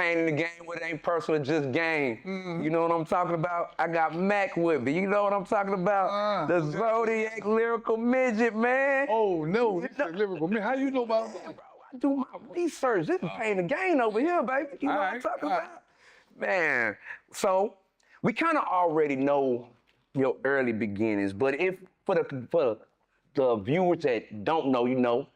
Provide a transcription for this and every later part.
pain in the game where it ain't personal, just game. Mm-hmm. You know what I'm talking about? I got Mac with me. You know what I'm talking about? The Zodiac Lyrical Midget, man. Oh no, this is lyrical. Man, how you know about that? Bro, I do my research. This is pain in the game over here, baby. You know what I'm Alright, talking alright. about? Man, so we kind of already know your early beginnings, but if for the viewers that don't know, you know,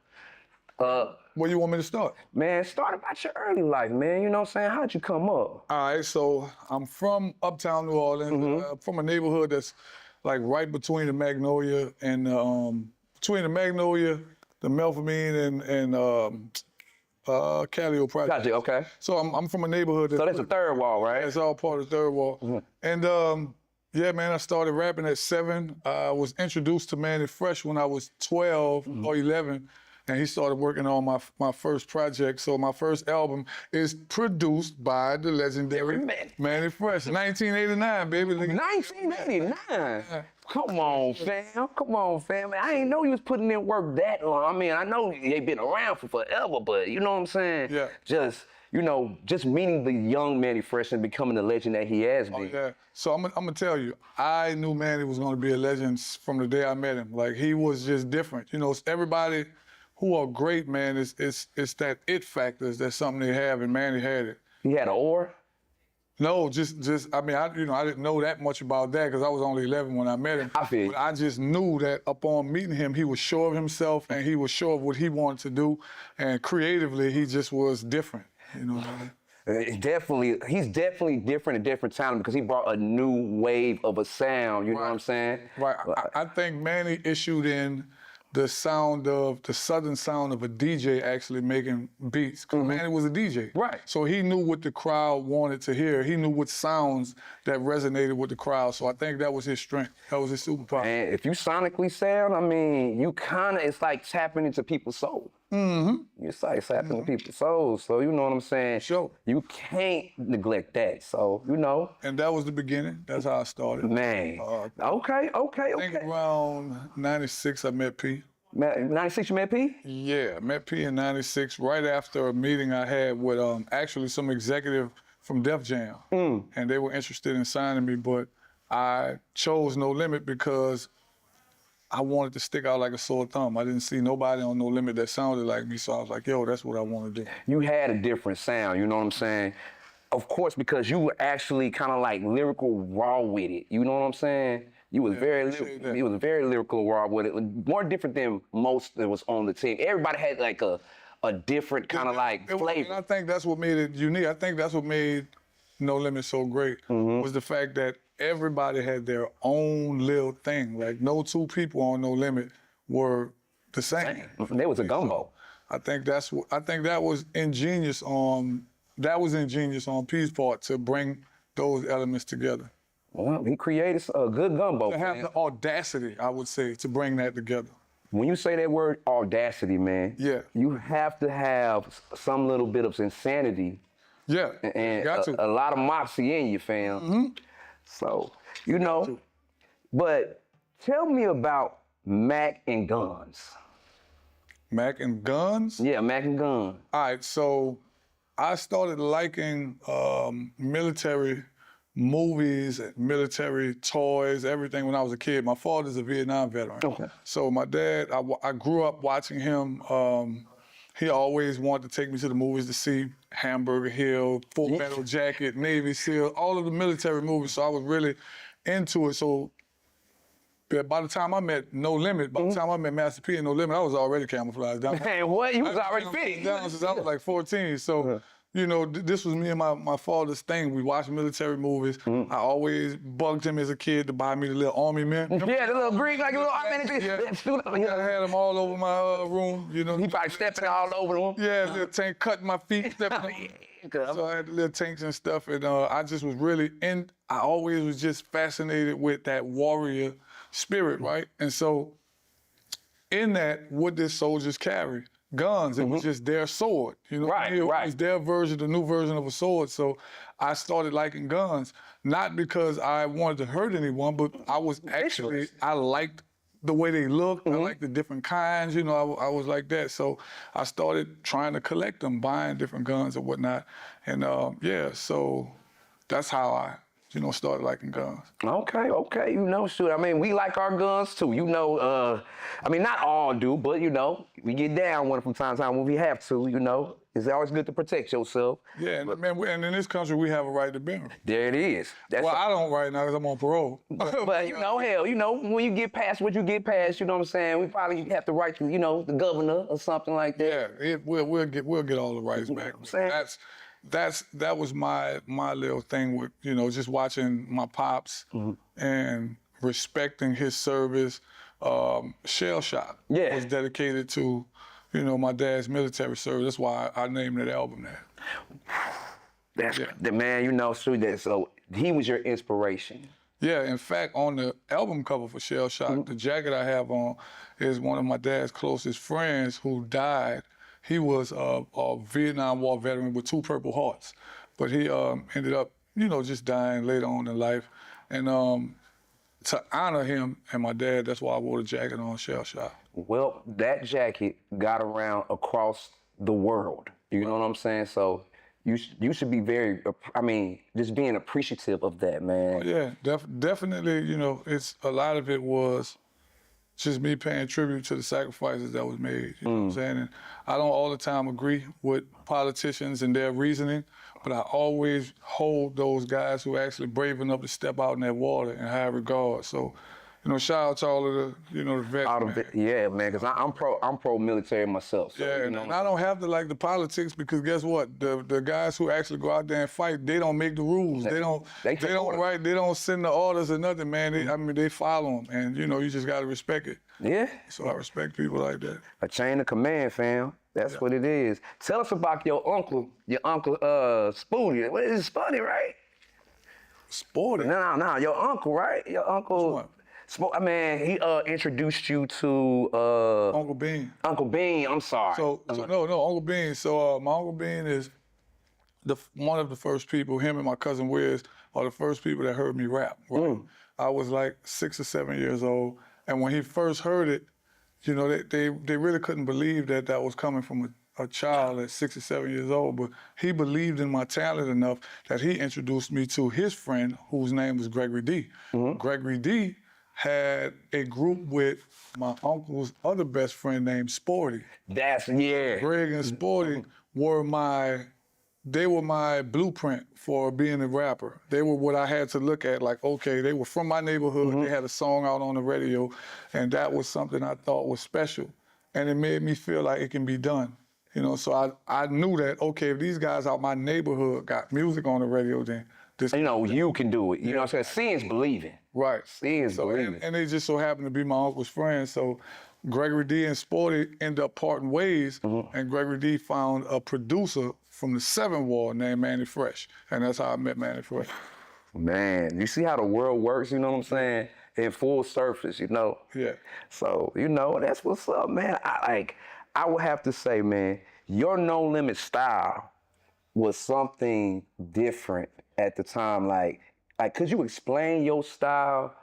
Where you want me to start? man, start about your early life, man. You know what I'm saying? How'd you come up? All right, so I'm from Uptown New Orleans, from a neighborhood that's like right between the Magnolia and between the Magnolia, the Melpomene, and Callio Project. Gotcha, okay. So I'm from a neighborhood So that's the third wall, right? It's all part of the third wall. And yeah, man, I started rapping at 7. I was introduced to Mannie Fresh when I was 12 or 11. And he started working on my first project. So my first album is produced by the legendary Mannie Fresh. 1989, baby. 1989. Come on, fam. Come on, fam. I ain't know you was putting in work that long. I mean, I know they been around for forever, but you know what I'm saying? Yeah. Just meeting the young Mannie Fresh and becoming the legend that he has been. Yeah. So I'm gonna tell you, I knew Mannie was gonna be a legend from the day I met him. Like, he was just different. You know, everybody who are great, man, it's that it factor. That's something they have, and Mannie had it. He had an aura? No, just I mean, I didn't know that much about that because I was only 11 when I met him. I feel you. But I just knew that upon meeting him, he was sure of himself and he was sure of what he wanted to do, and creatively, he just was different. You know what I mean? He's definitely different, a different talent because he brought a new wave of a sound. You know what I'm saying? Right. I think Mannie issued in the southern sound of a DJ actually making beats. Mannie was a DJ. Right. So he knew what the crowd wanted to hear. He knew what sounds that resonated with the crowd. So I think that was his strength. That was his superpower. And if you sonically sound, I mean, it's like tapping into people's soul. It's like tapping into people's souls. So you know what I'm saying? Sure. You can't neglect that. So, you know. And that was the beginning. That's how I started. Man. Okay. I think around 96 I met P. 96 you met P? Yeah, I met P in 96 right after a meeting I had with actually some executive from Def Jam. And they were interested in signing me, but I chose No Limit because I wanted to stick out like a sore thumb. I didn't see nobody on No Limit that sounded like me, so I was like, yo, that's what I want to do. You had a different sound, you know what I'm saying? Of course, because you were actually kind of like lyrical raw with it. You know what I'm saying? You was very lyrical raw with it. More different than most that was on the team. Everybody had like a different kind of like flavor. And I think that's what made it unique. I think that's what made No Limit so great was the fact that everybody had their own little thing. Like, no two people on No Limit were the same. There was a gumbo. I think that was ingenious on P's part to bring those elements together. Well, he created a good gumbo. To have the audacity, I would say, to bring that together. When you say that word audacity, man, Yeah. you have to have some little bit of insanity Yeah, and got to. a lot of moxie in you, fam. So, you know, but tell me about Mac and Guns. Mac and Guns? Yeah, Mac and Guns. All right, so I started liking military movies, military toys, everything when I was a kid. My father's a Vietnam veteran. Okay. So my dad, I grew up watching him. He always wanted to take me to the movies to see Hamburger Hill, Full Metal Jacket, Navy SEAL, all of the military movies. So I was really into it. So by the time I met No Limit, by the time I met Master P and No Limit, I was already camouflaged. Man, what? You was already fit. Down since I was like 14. So, you know, this was me and my father's thing. We watched military movies. I always bugged him as a kid to buy me the little army man. Yeah, the little green, like a little army. I had them all over my room, you know. He probably stepping all over them. Yeah, little tank cutting my feet, stepping So I had the little tanks and stuff, and I just was really I always was just fascinated with that warrior spirit, right? And so in that, what did soldiers carry? Guns. It was just their sword. You know, Right, it right. was their version, the new version of a sword. So I started liking guns, not because I wanted to hurt anyone, but I liked the way they looked. I like the different kinds, you know, I was like that. So I started trying to collect them, buying different guns and whatnot. And yeah, so that's how I, you know, started liking guns. Okay, you know, shoot, I mean, we like our guns too, you know, I mean, not all do, but you know, we get down one from time to time when we have to, you know. It's always good to protect yourself. Yeah, and, man, and in this country, we have a right to bear them. There it is. Well, I don't right now because I'm on parole. But you know, hell, you know, when you get past what you get past, you know what I'm saying? We probably have to write to, you know, the governor or something like that. Yeah, we'll get all the rights back. That was my little thing with, you know, just watching my pops and respecting his service. Shell Shock was dedicated to, you know, my dad's military service. That's why I named that album that. That's the man, you know, so he was your inspiration. Yeah, in fact, on the album cover for Shell Shock, the jacket I have on is one of my dad's closest friends who died. He was a Vietnam War veteran with 2 Purple Hearts, but he ended up, you know, just dying later on in life. And to honor him and my dad, that's why I wore the jacket on Shell Shock. Well, that jacket got around across the world. You know what I'm saying? So you should be very, I mean, just being appreciative of that, man. Oh, yeah, definitely, you know, a lot of it was just me paying tribute to the sacrifices that was made. You know what I'm saying? And I don't all the time agree with politicians and their reasoning, but I always hold those guys who are actually brave enough to step out in that water in high regard. So, you know, shout out to all of the, you know, the vets. Yeah, man, because I'm pro military myself. So, yeah, you know, and I don't have to like the politics because guess what? The guys who actually go out there and fight, they don't make the rules. They don't write. They don't send the orders or nothing, man. I mean, they follow them, and you know, you just gotta respect it. Yeah. So I respect people like that. A chain of command, fam. That's what it is. Tell us about your uncle Spoonie. What is it, Spoonie, right? Sporty? No, your uncle, right? Your uncle. I mean, he introduced you to Uncle Bean. Uncle Bean, I'm sorry. No, Uncle Bean. So my Uncle Bean is one of the first people. Him and my cousin Wiz are the first people that heard me rap. Right? I was like 6 or 7 years old, and when he first heard it, you know, they really couldn't believe that was coming from a child at 6 or 7 years old. But he believed in my talent enough that he introduced me to his friend, whose name was Gregory D. Gregory D had a group with my uncle's other best friend named Sporty. Greg and Sporty were my blueprint for being a rapper. They were what I had to look at, like, okay, they were from my neighborhood, they had a song out on the radio, and that was something I thought was special. And it made me feel like it can be done. You know, so I knew that, okay, if these guys out my neighborhood got music on the radio, then this. You know, you can do it. You know what I'm saying? Seeing's believing. Right. Seeing's believing. And they just so happened to be my uncle's friends. So Gregory D and Sporty ended up parting ways, and Gregory D found a producer from the 7th Ward named Manny Fresh. And that's how I met Manny Fresh. Man, you see how the world works, you know what I'm saying? In full surface, you know? Yeah. So, you know, that's what's up, man. I would have to say, man, your No Limit style was something different at the time. Like, could you explain your style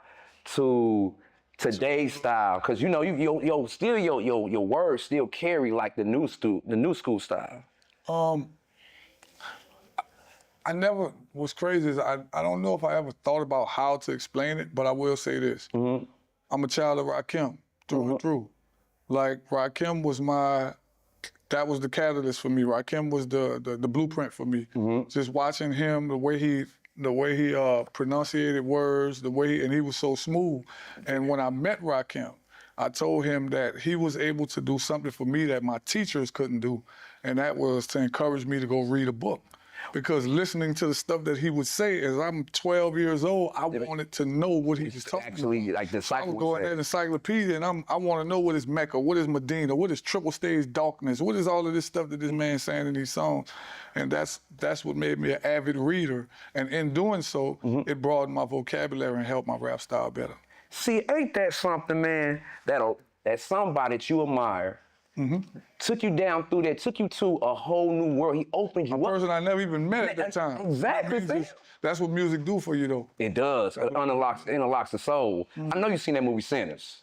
to today's style? Because, you know, your words still carry like the new school style. I never was crazy. I don't know if I ever thought about how to explain it, but I will say this. I'm a child of Rakim through and through. Like, Rakim was that was the catalyst for me. Rakim was the blueprint for me. Just watching him, the way he pronunciated words, and he was so smooth. And when I met Rakim, I told him that he was able to do something for me that my teachers couldn't do, and that was to encourage me to go read a book. Because listening to the stuff that he would say, as I'm 12 years old, I wanted to know what he was talking about. Actually, like the I was going at an encyclopedia, and I want to know what is Mecca, what is Medina, what is triple stage darkness, what is all of this stuff that this man's saying in these songs. And that's what made me an avid reader. And in doing so, it broadened my vocabulary and helped my rap style better. See, ain't that something, man, that somebody that you admire took you down through that, took you to a whole new world. He opened you up. A person I never even met at that time. Exactly. That's what music do for you, though. It does. It unlocks the soul. I know you've seen that movie Sinners.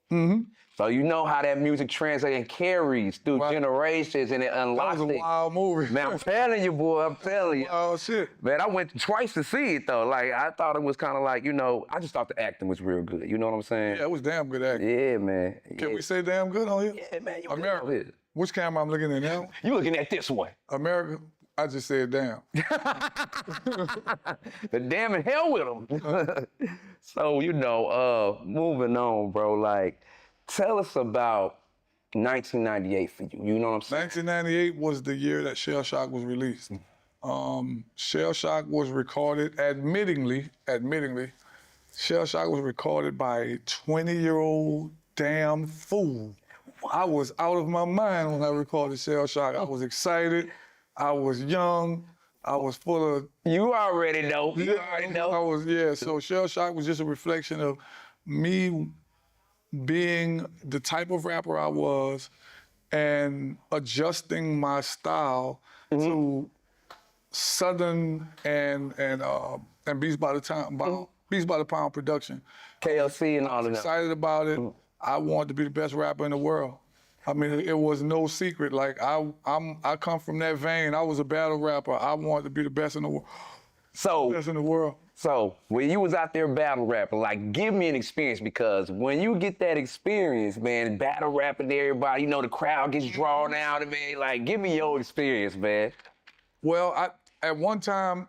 So you know how that music translates and carries through Right. generations, and it That unlocks was a it. wild movie. Man, I'm telling you, boy, I'm telling you. Oh shit. Man, I went twice to see it though. Like I thought it was kind of like, I just thought the acting was real good. You know what I'm saying? Yeah, it was damn good acting. Yeah, man. Can we say damn good on here? Yeah, man. You America. good on here. Which camera I'm looking at now? You looking at this one? America. I just said damn. The damn in hell with them. So moving on, bro. Like, tell us about 1998 for you. You know what I'm saying? 1998 was the year that Shell Shock was released. Shell Shock was recorded, admittingly, Shell Shock was recorded by a 20-year-old damn fool. I was out of my mind when I recorded Shell Shock. I was excited. I was young. I was full of. You already know. You already know. So Shell Shock was just a reflection of me being the type of rapper I was and adjusting my style to Southern and Beats by the Pound production. KLC and all of that. Excited about it. I wanted to be the best rapper in the world. I mean, it was no secret. Like I come from that vein. I was a battle rapper. I wanted to be the best in the world. Best in the world. So when you was out there battle rapping, like, give me an experience, because when you get that experience, man, battle rapping to everybody, the crowd gets drawn out of it. Like, give me your experience, man. Well, at one time,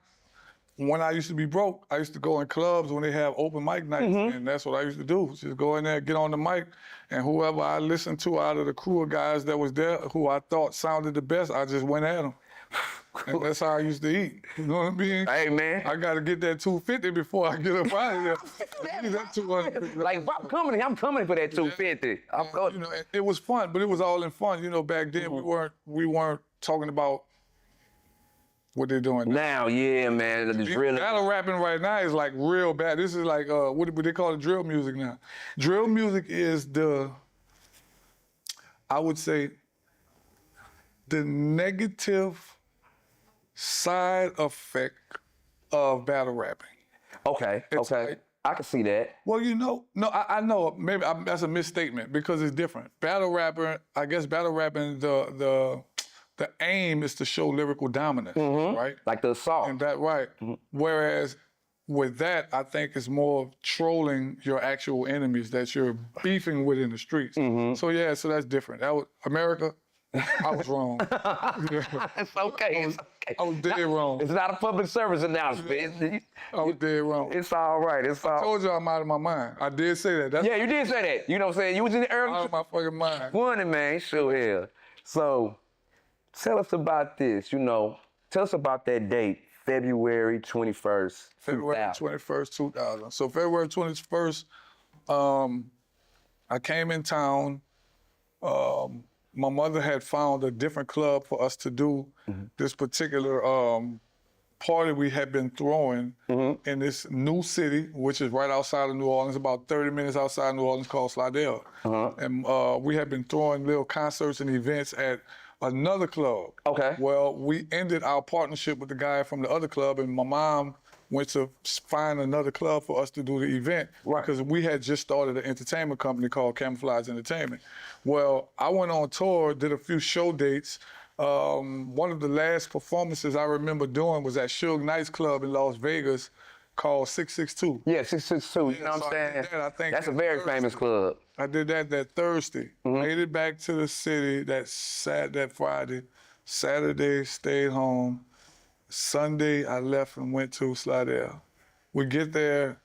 when I used to be broke, I used to go in clubs when they have open mic nights, and that's what I used to do. Just go in there, get on the mic, and whoever I listened to out of the crew of guys that was there, who I thought sounded the best, I just went at them. And that's how I used to eat. You know what I mean? Hey, man. I got to get that 250 before I get up out of there. Give me that 200. Like, if I'm coming for that 250. I'm going. It was fun, but it was all in fun. Back then we weren't talking about what they're doing now. Yeah, man. It's really battle rapping right now is like real bad. This is like what they call it, drill music now. Drill music is I would say, the negative side effect of battle rapping. Okay. Like, I can see that. Well, I know maybe that's a misstatement because it's different. Battle rapping, the aim is to show lyrical dominance, right? Like the assault. And that, right. Whereas with that, I think it's more trolling your actual enemies that you're beefing with in the streets. So that's different. That was America. I was wrong. It's okay. I was dead wrong. It's not a public service announcement. I was dead wrong. It's all right. I told you I'm out of my mind. I did say that. Yeah, you did say that. You know what I'm saying? You was in the early. Out of my fucking mind. Funny, man. Sure is. So, tell us about this. Tell us about that date, February 21st, February 21st, 2000. So February 21st, I came in town. My mother had found a different club for us to do this particular party we had been throwing in this new city, which is right outside of New Orleans, about 30 minutes outside New Orleans, called Slidell. And we had been throwing little concerts and events at another club. Okay. Well, we ended our partnership with the guy from the other club, and my mom went to find another club for us to do the event because we had just started an entertainment company called Camouflage Entertainment. Well, I went on tour, did a few show dates. One of the last performances I remember doing was at Suge Knight's club in Las Vegas called 662. Yeah, 662. You know what I'm saying? I think that's a very famous club. I did that Thursday. Made it back to the city that Friday. Saturday, stayed home. Sunday, I left and went to Slidell. We get there,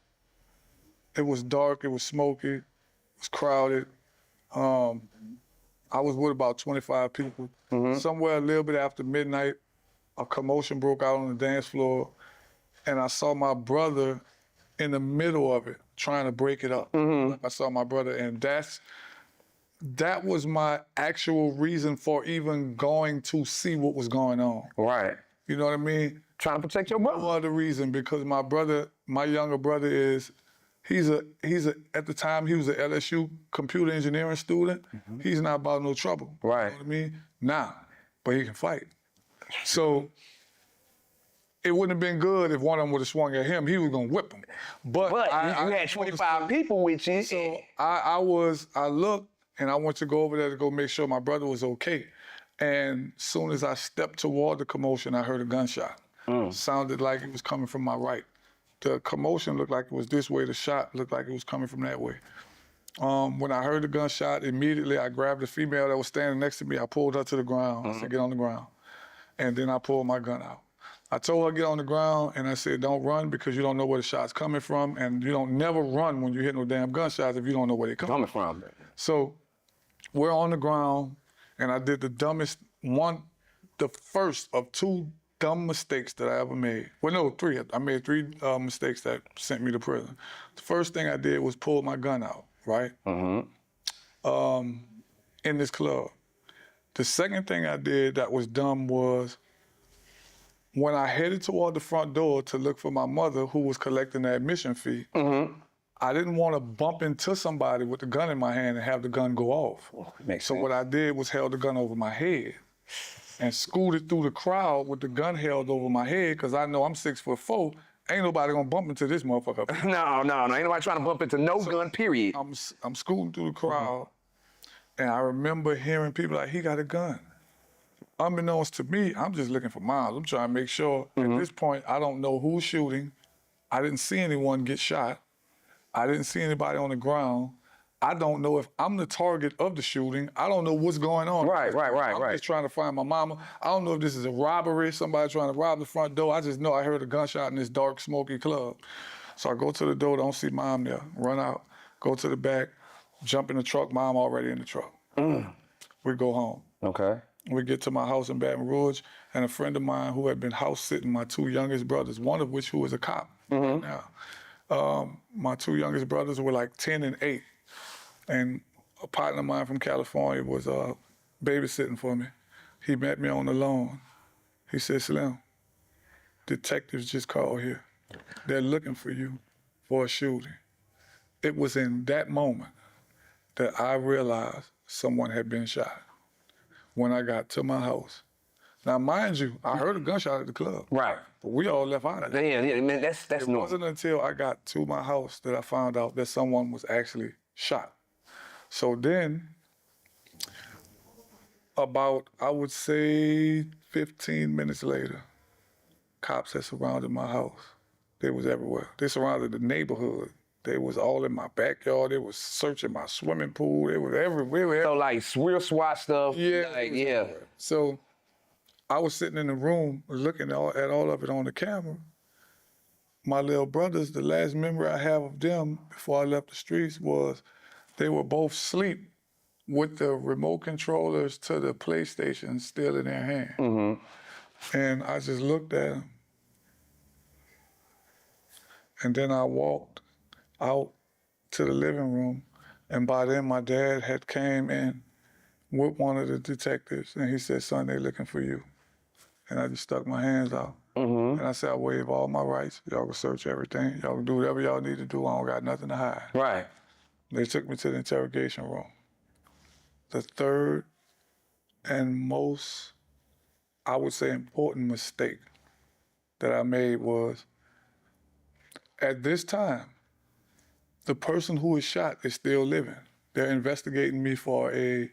it was dark, it was smoky, it was crowded. I was with about 25 people. Somewhere a little bit after midnight, a commotion broke out on the dance floor, and I saw my brother in the middle of it, trying to break it up. I saw my brother, and that was my actual reason for even going to see what was going on. Right. You know what I mean? Trying to protect your brother. No other reason, because my younger brother at the time he was an LSU computer engineering student. He's not about no trouble. Right. You know what I mean? Nah, but he can fight. So it wouldn't have been good if one of them would have swung at him. He was gonna whip him. But you I had 25 people with you. So I looked and I went to go over there to go make sure my brother was okay. And as soon as I stepped toward the commotion, I heard a gunshot. Sounded like it was coming from my right. The commotion looked like it was this way. The shot looked like it was coming from that way. When I heard the gunshot, immediately I grabbed the female that was standing next to me. I pulled her to the ground. I said, get on the ground. And then I pulled my gun out. I told her to get on the ground, and I said, don't run because you don't know where the shot's coming from, and you don't never run when you hit no damn gunshots if you don't know where they're coming from. So we're on the ground, and I did the first of two dumb mistakes that I ever made. Well, no, three. I made three mistakes that sent me to prison. The first thing I did was pull my gun out, right? In this club. The second thing I did that was dumb was when I headed toward the front door to look for my mother who was collecting the admission fee, I didn't want to bump into somebody with the gun in my hand and have the gun go off. So what I did was held the gun over my head and scooted through the crowd with the gun held over my head because I know I'm 6'4". Ain't nobody gonna bump into this motherfucker. No. Ain't nobody trying to bump into no gun, period. I'm scooting through the crowd, and I remember hearing people like, he got a gun. Unbeknownst to me, I'm just looking for Miles. I'm trying to make sure, at this point, I don't know who's shooting. I didn't see anyone get shot. I didn't see anybody on the ground. I don't know if I'm the target of the shooting. I don't know what's going on. Right. I'm just trying to find my mama. I don't know if this is a robbery, somebody trying to rob the front door. I just know I heard a gunshot in this dark, smoky club. So I go to the door, don't see Mom there, run out, go to the back, jump in the truck, Mom already in the truck. We go home. Okay. We get to my house in Baton Rouge, and a friend of mine who had been house sitting my two youngest brothers, one of which who was a cop now. My two youngest brothers were like 10 and 8. And a partner of mine from California was babysitting for me. He met me on the lawn. He said, Slim, detectives just called here. They're looking for you for a shooting. It was in that moment that I realized someone had been shot when I got to my house. Now, mind you, I heard a gunshot at the club. Right. But we all left out of there. Yeah, man, that's It normal. wasn't until I got to my house that I found out that someone was actually shot. So then, about, I would say, 15 minutes later, cops had surrounded my house. They was everywhere. They surrounded the neighborhood. They was all in my backyard. They was searching my swimming pool. They was everywhere. So like real SWAT stuff. Yeah. Like, yeah. So I was sitting in the room looking at all of it on the camera. My little brothers, the last memory I have of them before I left the streets was they were both asleep with the remote controllers to the PlayStation still in their hand. And I just looked at them. And then I walked out to the living room, and by then my dad had came in with one of the detectives, and he said, son, they looking for you. And I just stuck my hands out. And I said, I waive all my rights. Y'all can search everything. Y'all can do whatever y'all need to do. I don't got nothing to hide. Right. They took me to the interrogation room. The third and most, I would say, important mistake that I made was, at this time, the person who was shot is still living. They're investigating me for a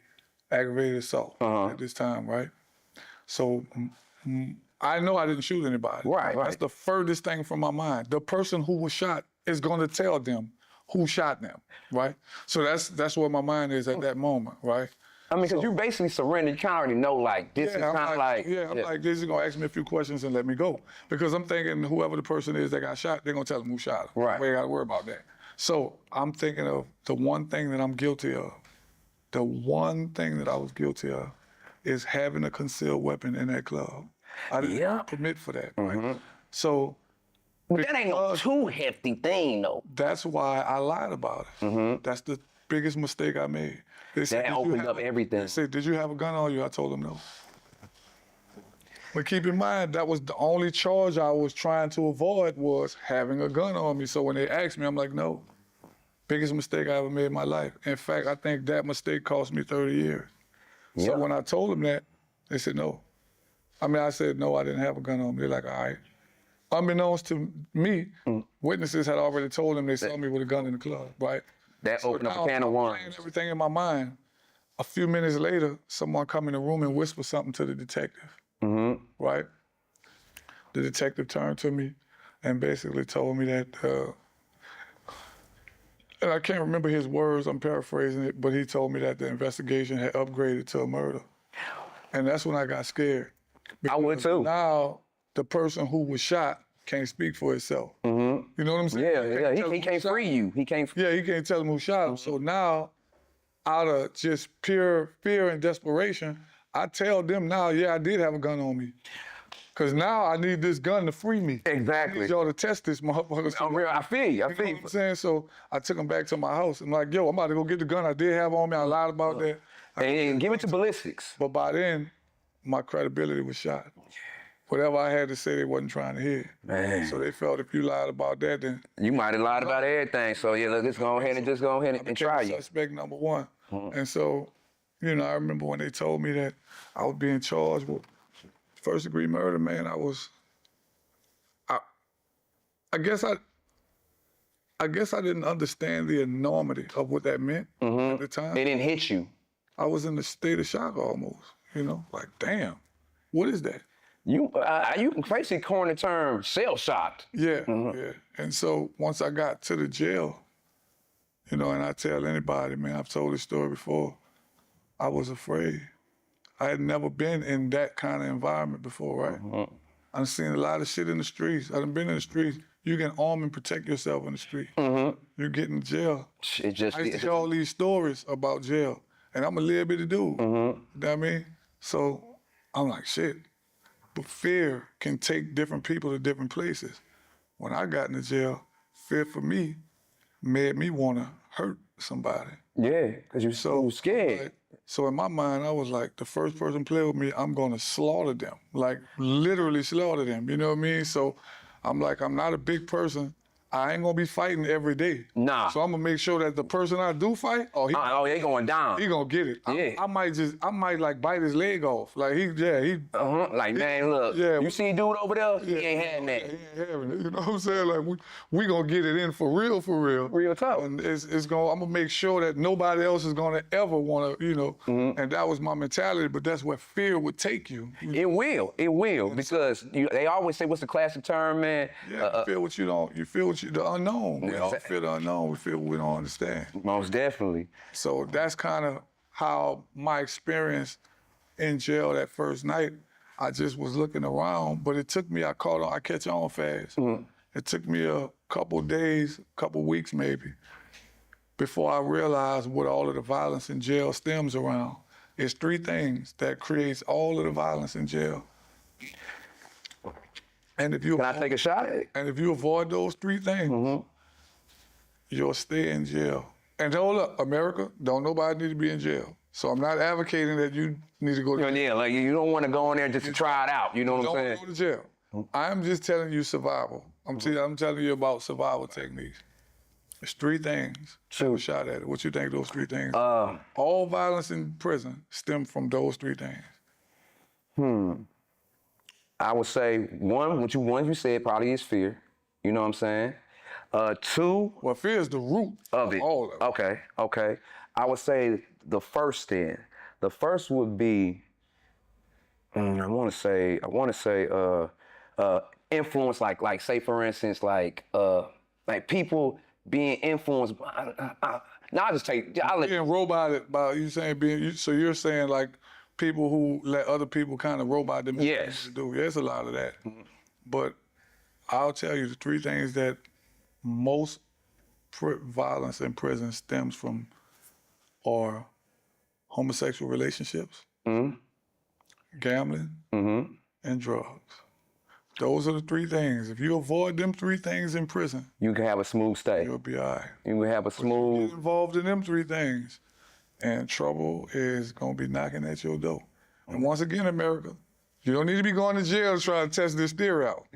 aggravated assault at this time, right? So I know I didn't shoot anybody. Right. That's the furthest thing from my mind. The person who was shot is going to tell them who shot them, right? So that's where my mind is at that moment, right? I mean, because you basically surrendered. You kind of already know, like, this is kind of like... I'm like, this is going to ask me a few questions and let me go. Because I'm thinking whoever the person is that got shot, they're going to tell them who shot him. Right. We ain't got to worry about that. So I'm thinking of the one thing that I'm guilty of. The one thing that I was guilty of is having a concealed weapon in that club. I didn't have a permit for that, right? So... But that ain't no too hefty thing, though. That's why I lied about it. That's the biggest mistake I made. They said, That opened up everything. They said, did you have a gun on you? I told them no. But keep in mind, that was the only charge I was trying to avoid was having a gun on me. So when they asked me, I'm like, no. Biggest mistake I ever made in my life. In fact, I think that mistake cost me 30 years. So when I told them that, they said no. I mean, I said, no, I didn't have a gun on me. They're like, all right. unbeknownst to me, witnesses had already told him they saw me with a gun in the club, right? That opened up a can of I'm worms. playing everything in my mind. A few minutes later, someone come in the room and whisper something to the detective, right? The detective turned to me and basically told me that, and I can't remember his words, I'm paraphrasing it, but he told me that the investigation had upgraded to a murder. And that's when I got scared. I would too. Now, the person who was shot can't speak for himself. You know what I'm saying? Yeah. He can't free you. He can't. Yeah, he can't tell him who shot him. So now, out of just pure fear and desperation, I tell them now, yeah, I did have a gun on me. Because now I need this gun to free me. Exactly. I need y'all to test this motherfucker. I'm real. I feel you. I You feel know you. what I'm saying? So I took him back to my house. I'm like, yo, I'm about to go get the gun I did have on me. I lied about that. And give it to ballistics. But by then, my credibility was shot. Whatever I had to say, they wasn't trying to hear. Man. So they felt if you lied about that, then You might have lied about everything. So yeah, let's go ahead and just go ahead and try you. suspect number one. And so, you know, I remember when they told me that I was being charged with first-degree murder, man, I guess I didn't understand the enormity of what that meant at the time. It didn't hit you. I was in a state of shock almost, you know, like, damn, what is that? You can basically coin the term shell shocked. Yeah, yeah. And so once I got to the jail, you know, and I tell anybody, man, I've told this story before, I was afraid. I had never been in that kind of environment before, right? I've seen a lot of shit in the streets. I've been in the streets. You can arm and protect yourself in the street. You get in jail. It just I used to hear all these stories about jail, and I'm a little bitty dude. You know what I mean? So I'm like, shit. But fear can take different people to different places. When I got into jail, fear for me made me want to hurt somebody. yeah, because you're so scared. Like, so in my mind, I was like, the first person play with me, I'm gonna slaughter them. Like literally slaughter them, you know what I mean? So I'm like, I'm not a big person. I ain't gonna be fighting every day. Nah. So I'm gonna make sure that the person I do fight, he They going down. gonna get it. Yeah. I might like bite his leg off. Like he. Like, man, look, Yeah. you see dude over there? He ain't having that. He ain't having it. You know what I'm saying? Like we gonna get it in for real, for real. Real talk. And I'm gonna make sure that nobody else is gonna ever wanna, you know. And that was my mentality. But that's where fear would take you. It will, because they always say, what's the classic term, man? Yeah, you feel what you don't. You feel what the unknown. We all Exactly. feel the unknown. We feel what we don't understand. Most definitely. So that's kind of how my experience in jail that first night. I just was looking around, but it took me. I catch on fast. It took me a couple days, couple weeks maybe, before I realized what all of the violence in jail stems around. It's three things that creates all of the violence in jail. And if you Can I take a shot at it? And if you avoid those three things, you'll stay in jail. And hold up, America, don't nobody need to be in jail. So I'm not advocating that you need to go to jail. Yeah, like you don't want to go in there just to try it out. You know what I'm saying? Don't go to jail. I'm just telling you survival. I'm telling you about survival techniques. There's three things. Shoot a shot at it. What you think those three things? All violence in prison stem from those three things. I would say one you said probably is fear. You know what I'm saying? Two Well, fear is the root of it. all of it. Okay. I would say the first then. The first would be, I want to say influence, like say for instance, like people being influenced. I'll just take. Being roboted by so you're saying like people who let other people kind of robot them. Yes. To do. There's a lot of that. But I'll tell you the three things that most violence in prison stems from are homosexual relationships, gambling, and drugs. Those are the three things. If you avoid them three things in prison, you can have a smooth stay. you'll be all right. You can have a smooth. Get involved in them three things, and trouble is gonna be knocking at your door. And once again, America, you don't need to be going to jail to try to test this theory out.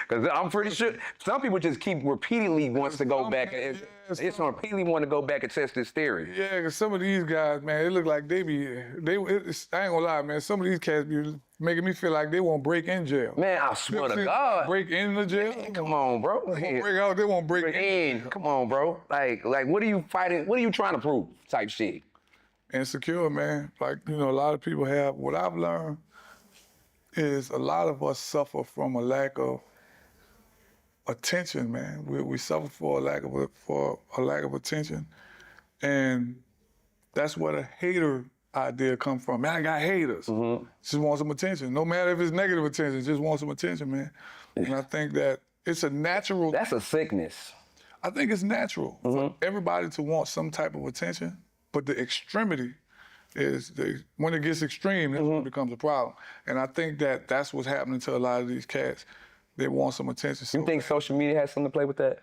Because I'm pretty sure some people just keep repeatedly wants to go back. They just repeatedly want to go back and test this theory. Yeah, because some of these guys, man, it look like I ain't gonna lie, man, some of these cats be making me feel like they won't break in jail. Man, I swear to God. Break in the jail? Come on, bro. They won't break out, they won't break in. Come on, bro. Like, what are you fighting? What are you trying to prove? Type shit. Insecure, man. Like, a lot of people have, what I've learned is a lot of us suffer from a lack of attention, man. We suffer for a lack of attention. And that's where the hater idea come from. Man, I got haters. Just want some attention. No matter if it's negative attention, just want some attention, man. And I think that it's a natural. That's a sickness. I think it's natural for everybody to want some type of attention, but the extremity is when it gets extreme, that's when it becomes a problem. And I think that that's what's happening to a lot of these cats. They want some attention. You think social media has something to play with that?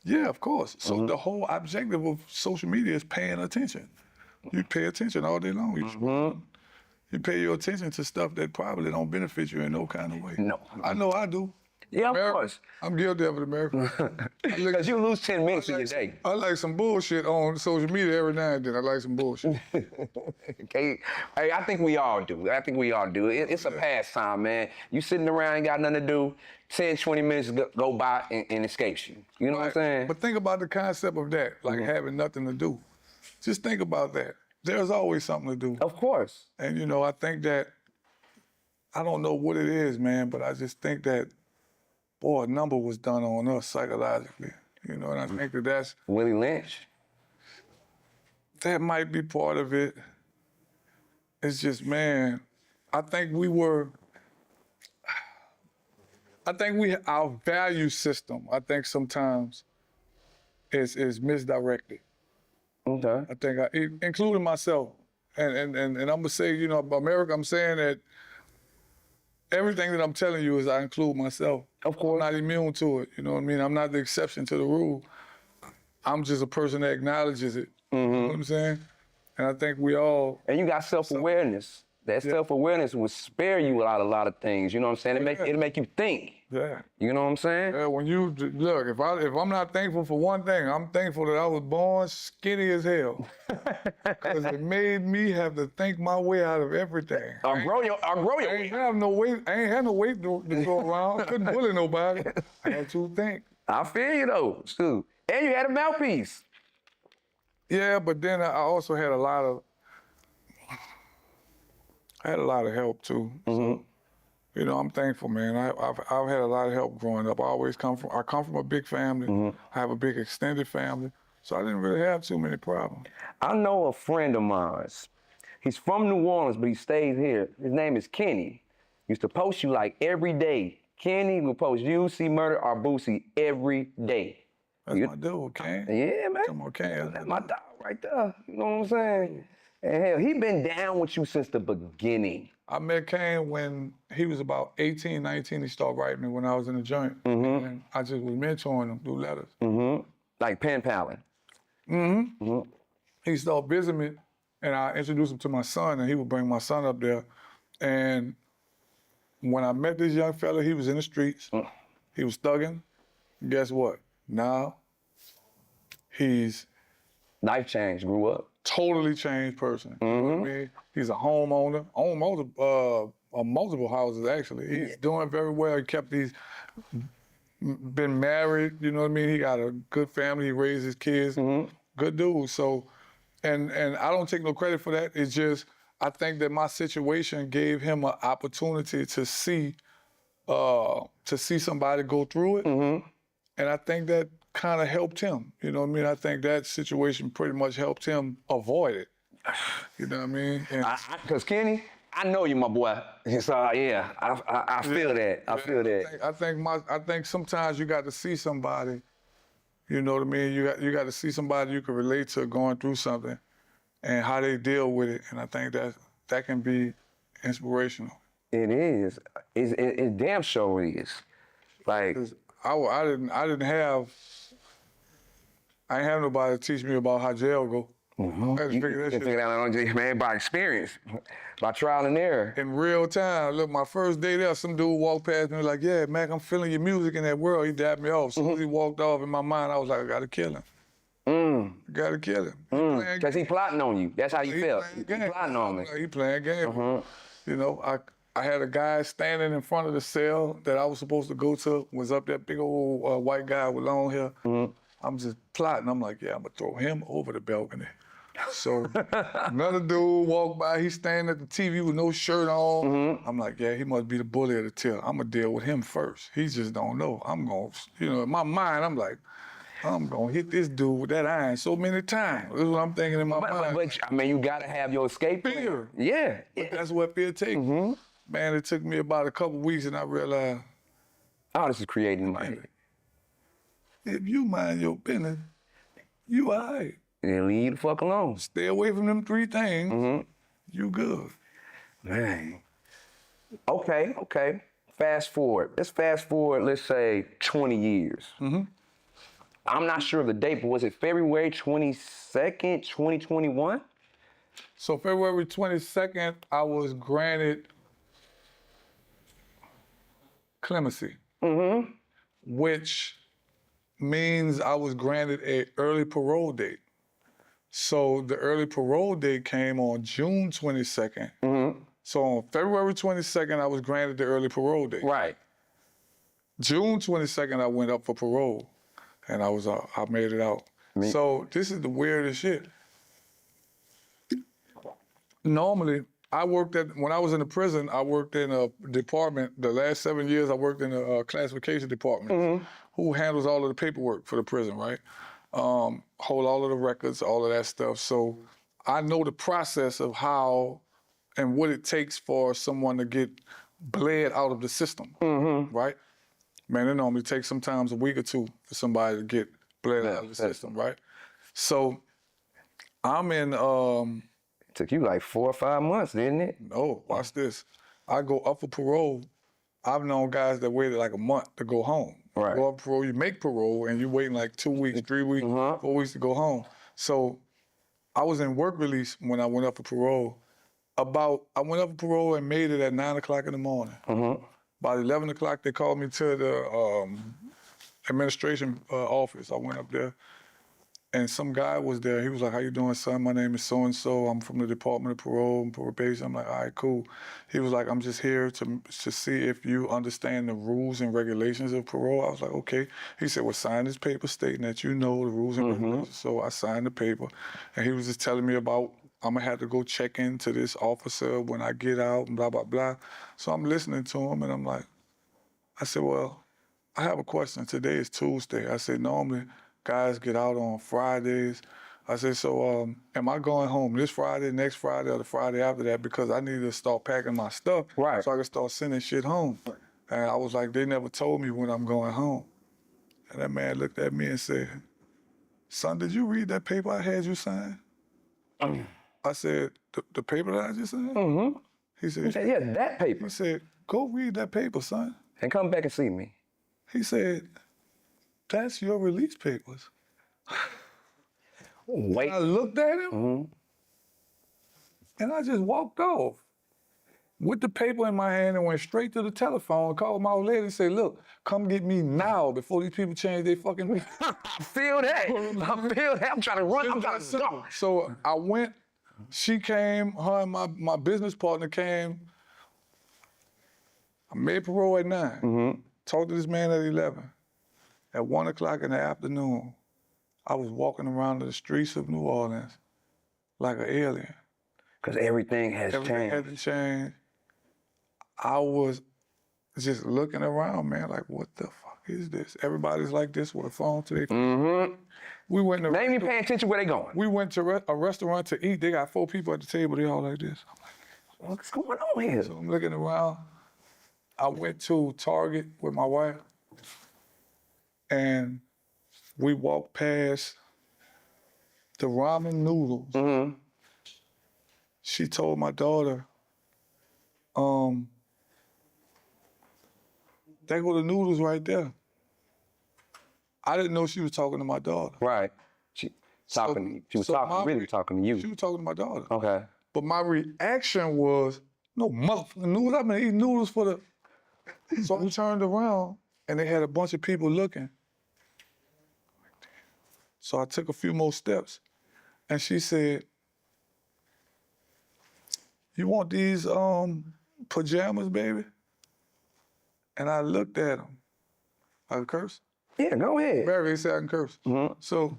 Yeah, of course. So the whole objective of social media is paying attention. You pay attention all day long. You pay your attention to stuff that probably don't benefit you in no kind of way. No. I know I do. Yeah, America, of course. I'm guilty of it, America. Because you lose 10 minutes of your day. I like some bullshit on social media every now and then. I like some bullshit. Okay. Hey, I think we all do. It's a pastime, man. You sitting around, ain't got nothing to do. 10, 20 minutes go by and escapes you. You know what I'm saying? But think about the concept of that, like having nothing to do. Just think about that. There's always something to do. Of course. And, I think that, I don't know what it is, man, but I just think that, boy, a number was done on us psychologically. And I think that's... Willie Lynch? That might be part of it. It's just, man, I think our value system, I think sometimes is misdirected. Okay. I think, including myself. And I'm gonna say, America, I'm saying that everything that I'm telling you is I include myself. Of course. I'm not immune to it, you know what I mean? I'm not the exception to the rule. I'm just a person that acknowledges it. You know what I'm saying? And I think we all... And you got self-awareness. That self-awareness will spare you a lot of things. You know what I'm saying? It'll make you think. Yeah. You know what I'm saying? Yeah, when you look, if I'm not thankful for one thing, I'm thankful that I was born skinny as hell. Because it made me have to think my way out of everything. I'll grow your I ain't had no weight to go around. Couldn't bully nobody. I had to think. I feel you though, too. And you had a mouthpiece. Yeah, but then I also had a lot of help too. So, I'm thankful, man. I've had a lot of help growing up. I come from a big family. I have a big extended family, so I didn't really have too many problems. I know a friend of mine. He's from New Orleans, but he stays here. His name is Kenny. Used to post you like every day. Kenny will post you, C Murder, or Boosie every day. That's my dude, Kane. Yeah, man. Come on, Kane. That's my dog right there. You know what I'm saying? And hell, he been down with you since the beginning. I met Kane when he was about 18, 19. He started writing me when I was in the joint. And I just was mentoring him through letters. Like pen paling. He started visiting me, and I introduced him to my son, and he would bring my son up there. And when I met this young fella, he was in the streets. He was thugging. Guess what? Now, he's... Life change, grew up. Totally changed person. You know what I mean? He's a homeowner, owns multiple houses actually. He's doing very well. He been married, you know what I mean? He got a good family, he raised his kids. Good dude. So, and I don't take no credit for that. It's just, I think that my situation gave him an opportunity to see somebody go through it. And I think that kind of helped him. You know what I mean? I think that situation pretty much helped him avoid it. You know what I mean? Because Kenny, I know you, my boy. So yeah, I feel that. I feel that. I think sometimes you got to see somebody. You know what I mean? You got to see somebody you can relate to going through something, and how they deal with it. And I think that can be inspirational. It is. It damn sure is. Like I didn't have nobody to teach me about how jail go. I had to You figure that shit figure that out on just, man, by experience, by trial and error. in real time. Look, my first day there, some dude walked past me like, yeah, Mac, I'm feeling your music in that world. He dapped me off. As soon as he walked off, in my mind, I was like, I gotta kill him. I gotta kill him. He playing Because he plotting on you. That's how you He felt. playing He game. plotting on me. Like, he playing game. You know, I had a guy standing in front of the cell that I was supposed to go to, was up there, big old white guy with long hair. I'm just plotting. I'm like, yeah, I'm gonna throw him over the balcony. So another dude walked by, he's standing at the TV with no shirt on. I'm like, yeah, he must be the bully of the till. I'm gonna deal with him first. He just don't know. I'm gonna, you know, in my mind, I'm like, I'm gonna hit this dude with that iron so many times. That's what I'm thinking in my mind. But I mean, you gotta have your escape plan. Fear. Yeah. But that's what fear takes. Man, it took me about a couple weeks and I realized, All this is created in my head. if you mind your business, you all right. And leave the fuck alone. Stay away from them 3 things, you good. Man. Okay. Fast forward. Let's fast forward, let's say 20 years. I'm not sure of the date, but was it February 22nd, 2021? So February 22nd, I was granted clemency, which means I was granted an early parole date. So the early parole date came on June 22nd. So on February 22nd, I was granted the early parole date. Right. June 22nd, I went up for parole, and I made it out. So this is the weirdest shit. Normally, when I was in the prison, I worked in a department. The last 7 years, I worked in a classification department, who handles all of the paperwork for the prison, right? Hold all of the records, all of that stuff. So I know the process of how and what it takes for someone to get bled out of the system, right? Man, it normally takes sometimes a week or 2 for somebody to get bled out of the system, right? So I'm in, Took you like 4 or 5 months, didn't it? no, watch this. I go up for parole. I've known guys that waited like a month to go home. Right. Go up for parole, you make parole, and you're waiting like 2 weeks, 3 weeks, 4 weeks to go home. So I was in work release when I went up for parole. I went up for parole and made it at 9 o'clock in the morning. About 11 o'clock, they called me to the administration office. I went up there, and some guy was there. He was like, how you doing, son? My name is so-and-so. I'm from the Department of Parole and Probation. I'm like, all right, cool. He was like, I'm just here to see if you understand the rules and regulations of parole. I was like, okay. He said, well, sign this paper stating that you know the rules and regulations. So I signed the paper, and he was just telling me about, I'm gonna have to go check into this officer when I get out and blah, blah, blah. So I'm listening to him, and I'm like, I said, well, I have a question. Today is Tuesday. I said, normally guys get out on Fridays. I said, so am I going home this Friday, next Friday, or the Friday after that? Because I need to start packing my stuff so I can start sending shit home. And I was like, they never told me when I'm going home. And that man looked at me and said, son, did you read that paper I had you sign? I said, the paper that I just signed? He said, Yeah, that paper. he said, go read that paper, son. And come back and see me. He said, that's your release papers. Wait. I looked at him, and I just walked off with the paper in my hand and went straight to the telephone, called my old lady and said, look, come get me now before these people change their fucking... I feel that. I feel that. I'm trying to run. I'm trying to go. So I went, she came, her and my business partner came. I made parole at 9. Talked to this man at 11. At 1 o'clock in the afternoon, I was walking around the streets of New Orleans like an alien. Because everything has Everything changed. had to change. I was just looking around, man, like, what the fuck is this? Everybody's like this with a phone to their phone. We went to They ain't even paying attention where they going. we went to a restaurant to eat. They got 4 people at the table. They all like this. I'm like, What's going on here? so I'm looking around. I went to Target with my wife, and we walked past the ramen noodles. She told my daughter, there go the noodles right there. I didn't know she was talking to my daughter. Right. Talking, she was so talking, my really talking to you. She was talking to my daughter. Okay. But my reaction was, no motherfucking noodles. I've been eating noodles for the. So I turned around and they had a bunch of people looking. So I took a few more steps and she said, you want these pajamas, baby? And I looked at them. I could curse? Yeah, go ahead. Barry said I can curse. Mm-hmm. So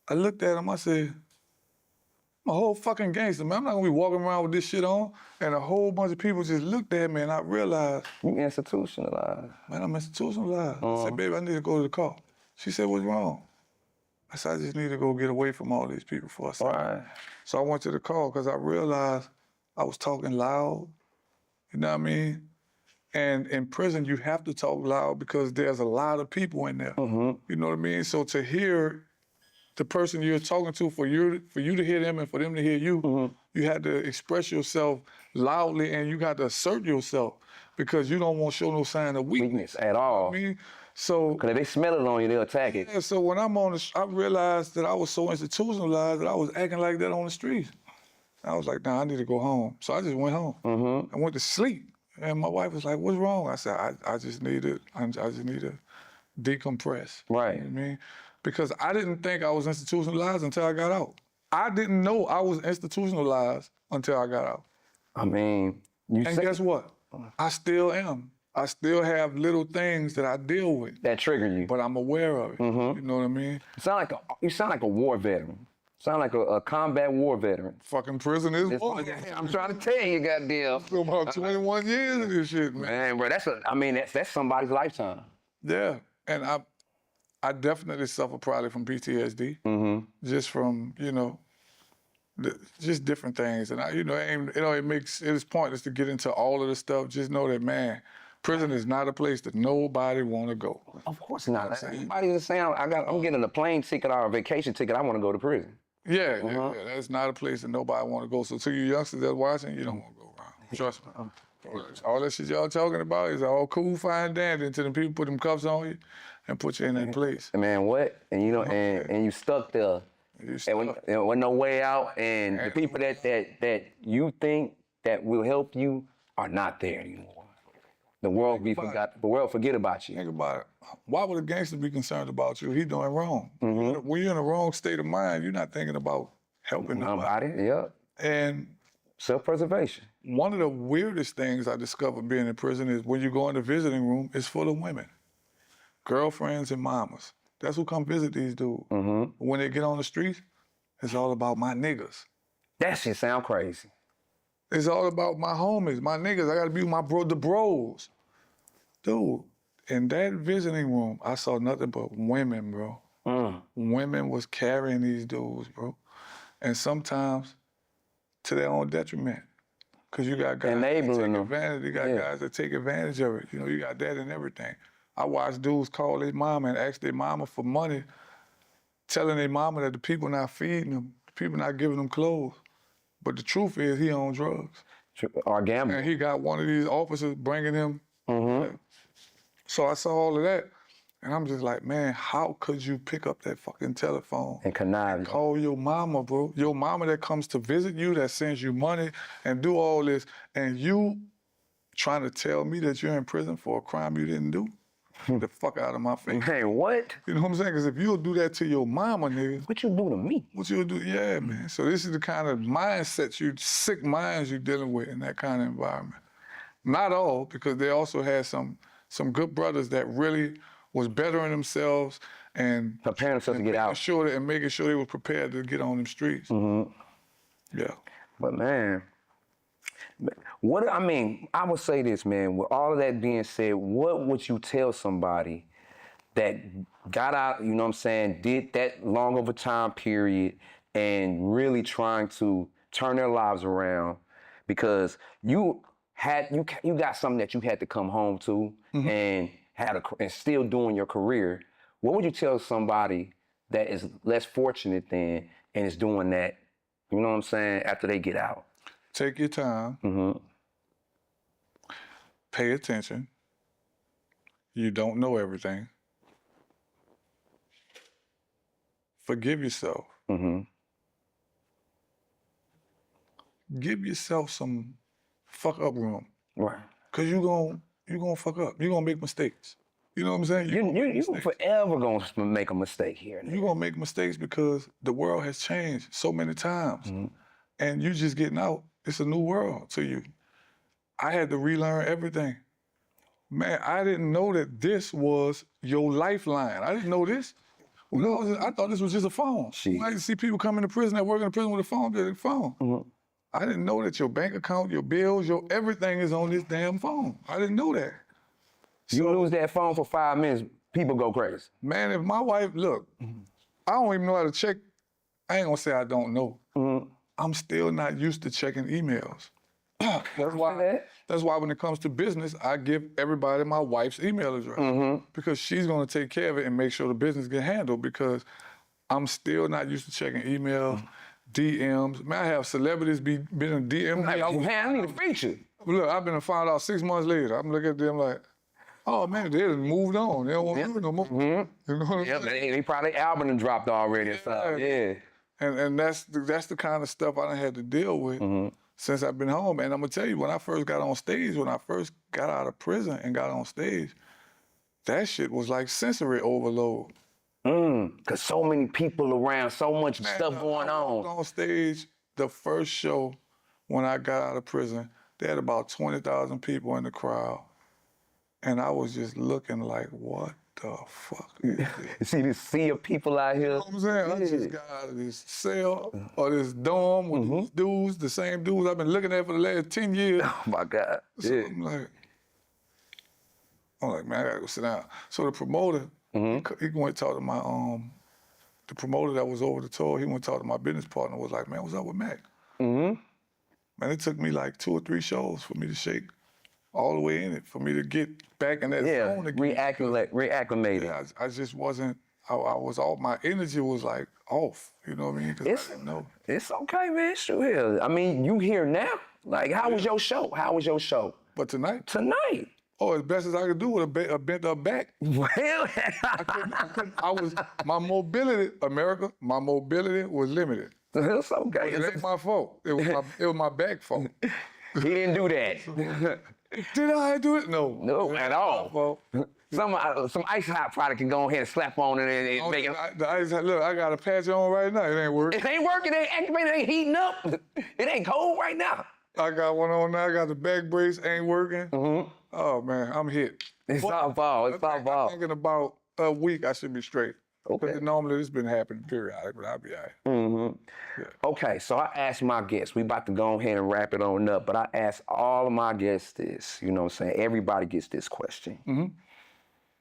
I looked at him, I said, I'm a whole fucking gangster, man. I'm not gonna be walking around with this shit on. And a whole bunch of people just looked at me and I realized, You institutionalized. man, I'm institutionalized. I said, baby, I need to go to the car. She said, what's wrong? I said, I just need to go get away from all these people for a second. Right. So I went to the car because I realized I was talking loud, you know what I mean? And in prison, you have to talk loud because there's a lot of people in there. You know what I mean? So to hear the person you're talking to, for you to hear them and for them to hear you, you had to express yourself loudly and you got to assert yourself because you don't want to show no sign of weakness. At all. I mean, so Because if they smell it on you, they'll attack it. yeah, so when I'm on the, I realized that I was so institutionalized that I was acting like that on the streets. I was like, nah, I need to go home. So I just went home. I went to sleep. And my wife was like, what's wrong? I said, I just need to decompress. Right. You know what I mean? Because I didn't think I was institutionalized until I got out. I didn't know I was institutionalized until I got out. I mean, you And say guess what? I still am. I still have little things that I deal with, that trigger you. but I'm aware of it. You know what I mean? You sound like a war veteran. Sound like a combat war veteran. Fucking prison is war. I'm trying to tell you, goddamn. For about 21 years of this shit, man. Man, bro, that's somebody's lifetime. Yeah, and I definitely suffer probably from PTSD, just from just different things, and it is pointless to get into all of the stuff. Just know that, man, prison is not a place that nobody want to go. Of course not. Everybody's just saying, I'm getting a plane ticket or a vacation ticket. I want to go to prison. Yeah, that's not a place that nobody want to go. So to you youngsters that's watching, you don't want to go around. Trust me. All that shit y'all talking about is all cool, fine, dandy until them people put them cuffs on you and put you in that place. Man, what? And and you stuck there. And there wasn't no way out. And the people that you think that will help you are not there anymore. The world forget about you. Think about it. Why would a gangster be concerned about you? He's doing wrong. When you're in the wrong state of mind, you're not thinking about helping nobody. Yeah. And self-preservation. One of the weirdest things I discovered being in prison is when you go in the visiting room, it's full of women, girlfriends and mamas. That's who come visit these dudes. When they get on the streets, it's all about my niggas. That shit sound crazy. It's all about my homies, my niggas. I gotta be with the bros. Dude, in that visiting room, I saw nothing but women, bro. Women was carrying these dudes, bro. And sometimes to their own detriment. Because you got guys that take advantage. You got guys that take advantage of it. You got that and everything. I watched dudes call their mama and ask their mama for money, telling their mama that the people not feeding them, the people not giving them clothes. But the truth is he on drugs. Or gambling. And he got one of these officers bringing him. So I saw all of that. And I'm just like, man, how could you pick up that fucking telephone and connive and call your mama, bro? Your mama that comes to visit you, that sends you money and do all this, and you trying to tell me that you're in prison for a crime you didn't do? Get the fuck out of my face. Hey, what? You know what I'm saying? Because if you'll do that to your mama, nigga. What you do to me? What you'll do, yeah, man. So this is the kind of mindset, sick minds you're dealing with in that kind of environment. Not all, because they also had some good brothers that really was bettering themselves and preparing themselves to get out. Making sure they were prepared to get on them streets. Yeah. But man, I would say this, man, with all of that being said, what would you tell somebody that got out, you know what I'm saying, did that long of a time period and really trying to turn their lives around because you got something that you had to come home to and still doing your career. What would you tell somebody that is less fortunate than and is doing that, you know what I'm saying, after they get out? Take your time. Pay attention. You don't know everything. forgive yourself. Mm-hmm. Give yourself some fuck up room. Right. Cause you gonna fuck up. You're gonna make mistakes. You know what I'm saying? You forever gonna make a mistake here. You're gonna make mistakes because the world has changed so many times. Mm-hmm. And you just getting out. It's a new world to you. I had to relearn everything. Man, I didn't know that this was your lifeline. I didn't know this. I thought this was just a phone. Shit. I see people come into prison that work in the prison with a phone, they're the phone. Mm-hmm. I didn't know that your bank account, your bills, your everything is on this damn phone. I didn't know that. You lose that phone for 5 minutes, people go crazy. Man, if my wife, look, I don't even know how to check. I ain't gonna say I don't know. Mm-hmm. I'm still not used to checking emails. That's why when it comes to business, I give everybody my wife's email address because she's gonna take care of it and make sure the business get handled because I'm still not used to checking emails, DMs. Man, I have celebrities been in DMs. Man, I need a feature. Look, I've been to find out 6 months later. I'm looking at them like, oh man, they done moved on. They don't want to no more. You know what I'm saying? They probably album done dropped already or something. Yeah. And that's the kind of stuff I done had to deal with since I've been home. And I'm gonna tell you, when I first got on stage, when I first got out of prison and got on stage, that shit was like sensory overload. Cause so many people around, so much stuff going I walked on. on stage, the first show when I got out of prison, they had about 20,000 people in the crowd. And I was just looking like, what the fuck is this? You see this sea of people out here. You know what I'm saying? I just got out of this cell or this dorm with these dudes, the same dudes I've been looking at for the last 10 years. Oh my God. So Yeah. I'm like, man, I gotta go sit down. So the promoter, he went and talk to my, the promoter that was over the tour, he went and talk to my business partner, was like, man, what's up with Mac? Man, it took me like 2 or 3 shows for me to shake all the way in it, for me to get back in that zone again. Reacclimated. Yeah, I just wasn't, I was off, my energy was like off, you know what I mean? 'Cause I didn't know. It's okay, man. Shoot here. I mean, you here now. Like, how was your show? How was your show? But tonight, Tonight. as best as I could do with a bent up back. Well, My mobility was limited. it's okay. It ain't my fault. It was my back fault. He didn't do that. Did I do it? No. No, at all. Well, Some ice hot product can go ahead and slap on it and make it. the ice, look, I got a patch on right now. It ain't working. It ain't working. It ain't activated. It ain't heating up. It ain't cold right now. I got one on now. I got the back brace. Ain't working. Oh man, I'm hit. It's all ball. It's all I ball. think in about a week I should be straight. Okay. Because normally this been happening periodic, but I'll be all right. Okay, so I asked my guests, we about to go ahead and wrap it on up, but I asked all of my guests this, you know what I'm saying? Everybody gets this question.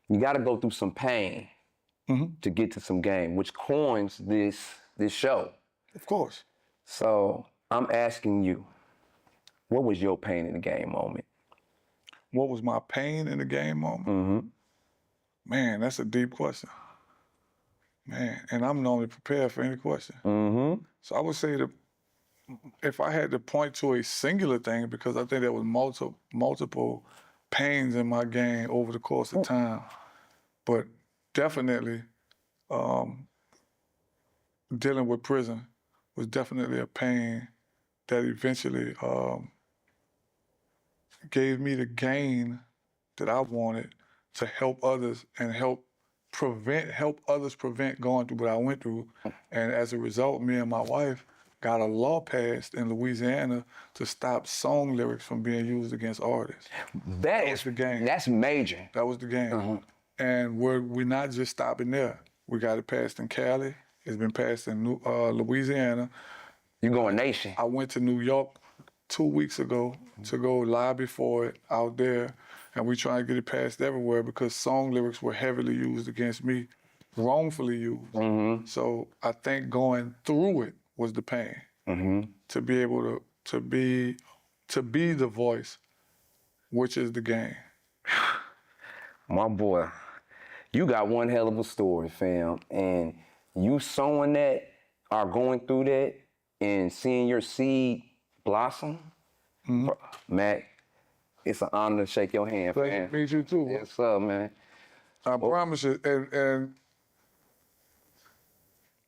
You gotta go through some pain to get to some game, which coins this show. Of course. So I'm asking you, what was your pain in the game moment? What was my pain in the game moment? Man, that's a deep question. Man, and I'm normally prepared for any question. So I would say that if I had to point to a singular thing, because I think there was multiple pains in my game over the course of time, but definitely dealing with prison was definitely a pain that eventually gave me the gain that I wanted to help others and help others prevent going through what I went through. And as a result, me and my wife got a law passed in Louisiana to stop song lyrics from being used against artists. That is the game. That's major. That was the game. And we're not just stopping there. We got it passed in Cali. It's been passed in Louisiana. You going nation. I went to New York 2 weeks ago to go lobby for it out there. And we trying to get it passed everywhere because song lyrics were heavily used against me, wrongfully used. So I think going through it was the pain. To be able to be the voice, which is the game. My boy, you got one hell of a story, fam. And you sowing that, or going through that, and seeing your seed blossom, Mac, it's an honor to shake your hand, Pleasure man. to meet you too. Yes, sir, man. I promise you, and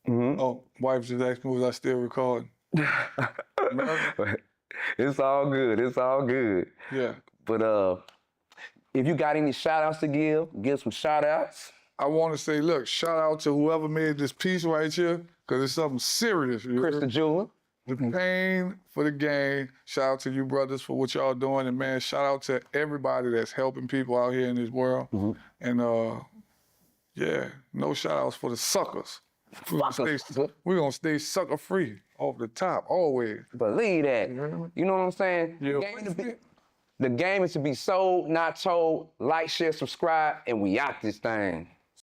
Oh, wife just asked me was I still recording. It's all good. It's all good. Yeah. But if you got any shout outs to give some shout outs. I want to say, look, shout out to whoever made this piece right here, because it's something serious. Chris the Jeweler. The pain for the game. Shout out to you brothers for what y'all doing. And man, shout out to everybody that's helping people out here in this world. And yeah, no shout outs for the suckers. We're gonna stay sucker free off the top, always. Believe that. You know what I'm saying? Yeah. The game is to be sold, not told. Like, share, subscribe, and we out this thing.